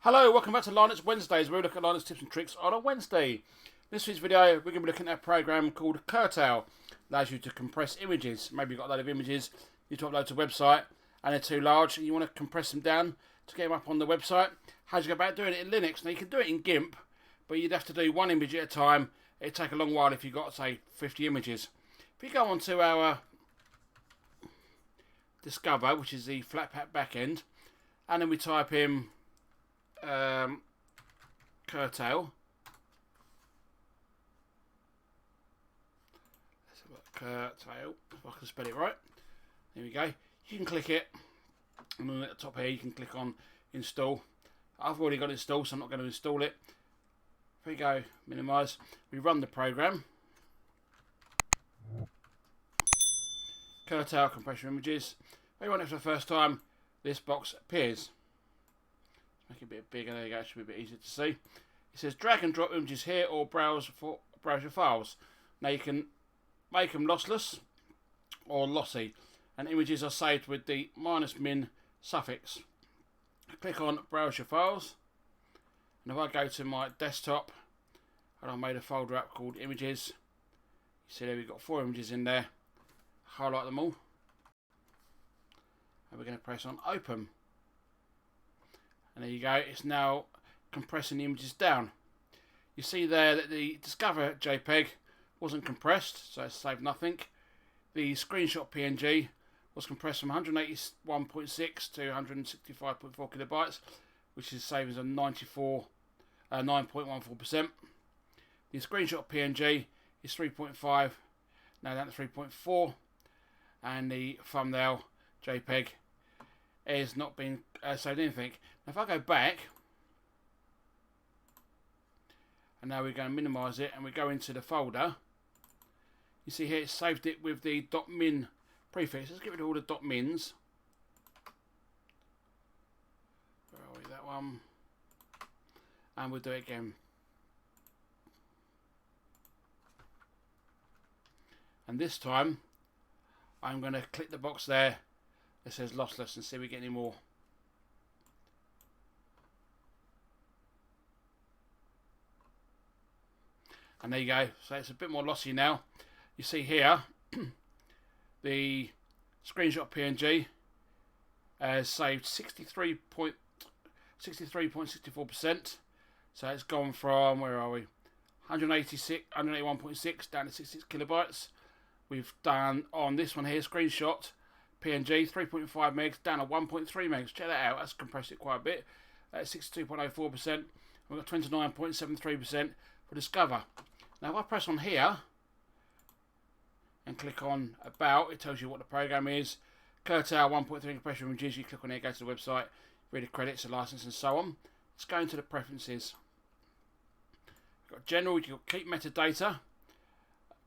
Hello, welcome back to Linux Wednesdays, where we look at Linux tips and tricks on a Wednesday. In this week's video, we're going to be looking at a program called Curtail. Allows you to compress images. Maybe you've got a load of images you need to upload to a website and they're too large and you want to compress them down to get them up on the website. How do you go about doing it in Linux? Now you can do it in GIMP, but you'd have to do one image at a time. It'd take a long while if you've got, say, 50 images. If you go onto our Discover, which is the Flatpak backend, and then we type in Curtail. Let's have a look. Curtail, if I can spell it right. There we go. You can click it, and then at the top here you can click on install. I've already got it installed, so I'm not going to install it. There we go, minimize. We run the program. Curtail compression images. When you run it for the first time, this box appears. Make it a bit bigger, there you go, it should be a bit easier to see. It says drag and drop images here or browse your files. Now you can make them lossless or lossy, and images are saved with the -min suffix. Click on browse your files, and if I go to my desktop and I made a folder up called images, you see there we've got 4 images in there. Highlight them all, and we're going to press on open. And there you go, it's now compressing the images down. You see there that the Discover JPEG wasn't compressed, so it saved nothing. The screenshot PNG was compressed from 181.6 to 165.4 kilobytes, which is saving on 9.14%. The screenshot PNG is 3.5, now down to 3.4, and the thumbnail JPEG is not being saved anything. Now if I go back, and now we're going to minimize it, and we go into the folder, you see here it saved it with the .min prefix. Let's get rid of all the .mins. Where are we? That one. And we'll do it again. And this time, I'm going to click the box there that says lossless and see if we get any more. And there you go, so it's a bit more lossy now. You see here, the screenshot PNG has saved 63.64%. So it's gone from, where are we? 181.6 down to 66 kilobytes. We've done on this one here, screenshot PNG 3.5 megs down to 1.3 megs. Check that out, that's compressed it quite a bit. That's 62.04%. We've got 29.73% for Discover. Now if I press on here and click on About, it tells you what the program is. Curtail 1.3 compression images. You click on here, go to the website, read the credits, the license and so on. Let's go into the preferences. You've got general, you've got keep metadata,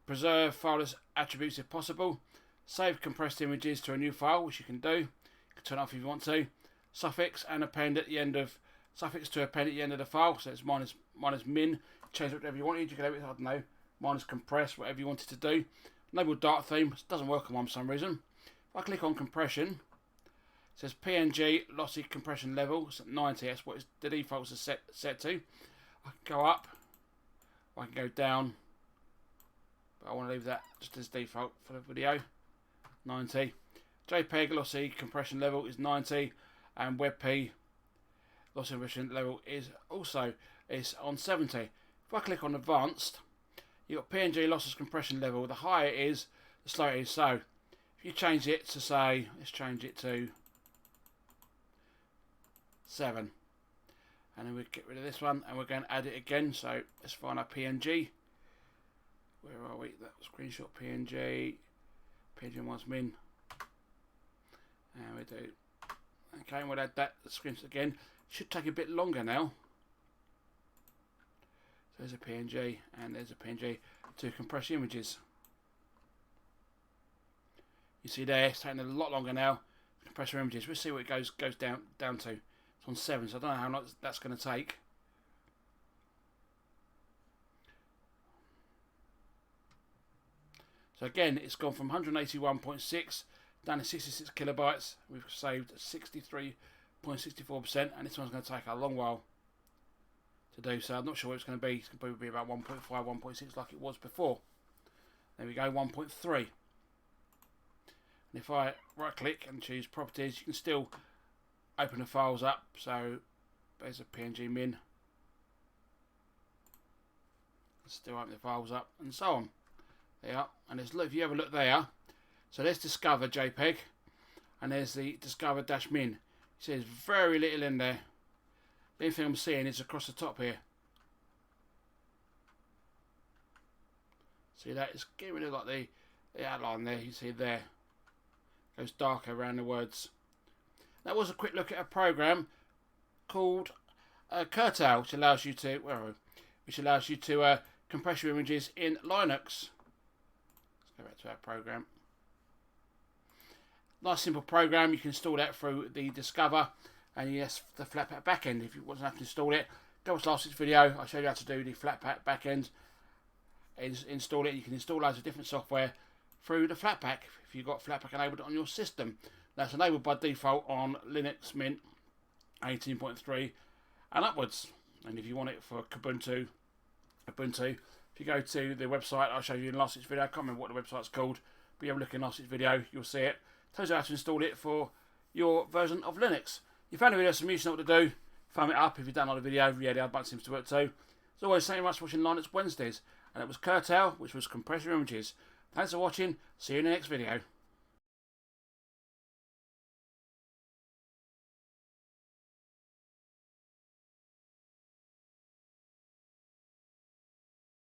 preserve file attributes if possible, save compressed images to a new file, which you can do. You can turn off if you want to. Suffix and append at the end of the file, so it's -min. Change whatever you wanted. You can have it, I don't know, -compress, whatever you wanted to do. Enable dark theme. It doesn't work on one for some reason. If I click on compression, it says PNG lossy compression level. It's at 90. That's what the defaults are set to. I can go up, or I can go down, but I want to leave that just as default for the video. 90. JPEG lossy compression level is 90, and WebP lossy compression level is also on 70. If I click on advanced, you've got PNG lossless compression level. The higher it is, the slower it is. So if you change it to, say, let's change it to 7, and then we get rid of this one, and we're going to add it again. So let's find our PNG. Where are we? That screenshot PNG -min, and we do. Okay, and we'll add that screenshot again. Should take a bit longer now. So there's a PNG, and there's a PNG to compress images. You see there, it's taking a lot longer now to compress your images. We'll see what it goes down to. It's on 7, so I don't know how long that's going to take. So again, it's gone from 181.6 down to 66 kilobytes. We've saved 63 0.64%, and this one's going to take a long while to do, so I'm not sure what it's going to be. It's going to probably be about 1.5, 1.6 like it was before. There we go, 1.3. And if I right click and choose properties, you can still open the files up. So there's a PNG min. Still open the files up and so on. There, and there's, look, if you have a look there, so there's discover JPEG and there's the discover dash min. You see there's very little in there. The only thing I'm seeing is across the top here. See that? It's getting rid of like the outline there. You see there. Goes darker around the words. That was a quick look at a program called Curtail, which allows you to compress your images in Linux. Let's go back to our program. Nice simple program. You can install that through the Discover and yes, the Flatpak backend. If you want to have to install it, go watch last week's video. I showed you how to do the Flatpak backend. Install it. You can install loads of different software through the Flatpak if you've got Flatpak enabled on your system. That's enabled by default on Linux Mint 18.3 and upwards. And if you want it for Ubuntu, if you go to the website I showed you in last week's video, I can't remember what the website's called, but you have a look in last week's video, you'll see it. Tells you how to install it for your version of Linux. If you found the video some use, you know what to do. Thumb it up if you don't like the video. Yeah, the other button seems to work too. As always, thank you very much for watching Linux Wednesdays. And it was Curtail, which was compress your images. Thanks for watching. See you in the next video.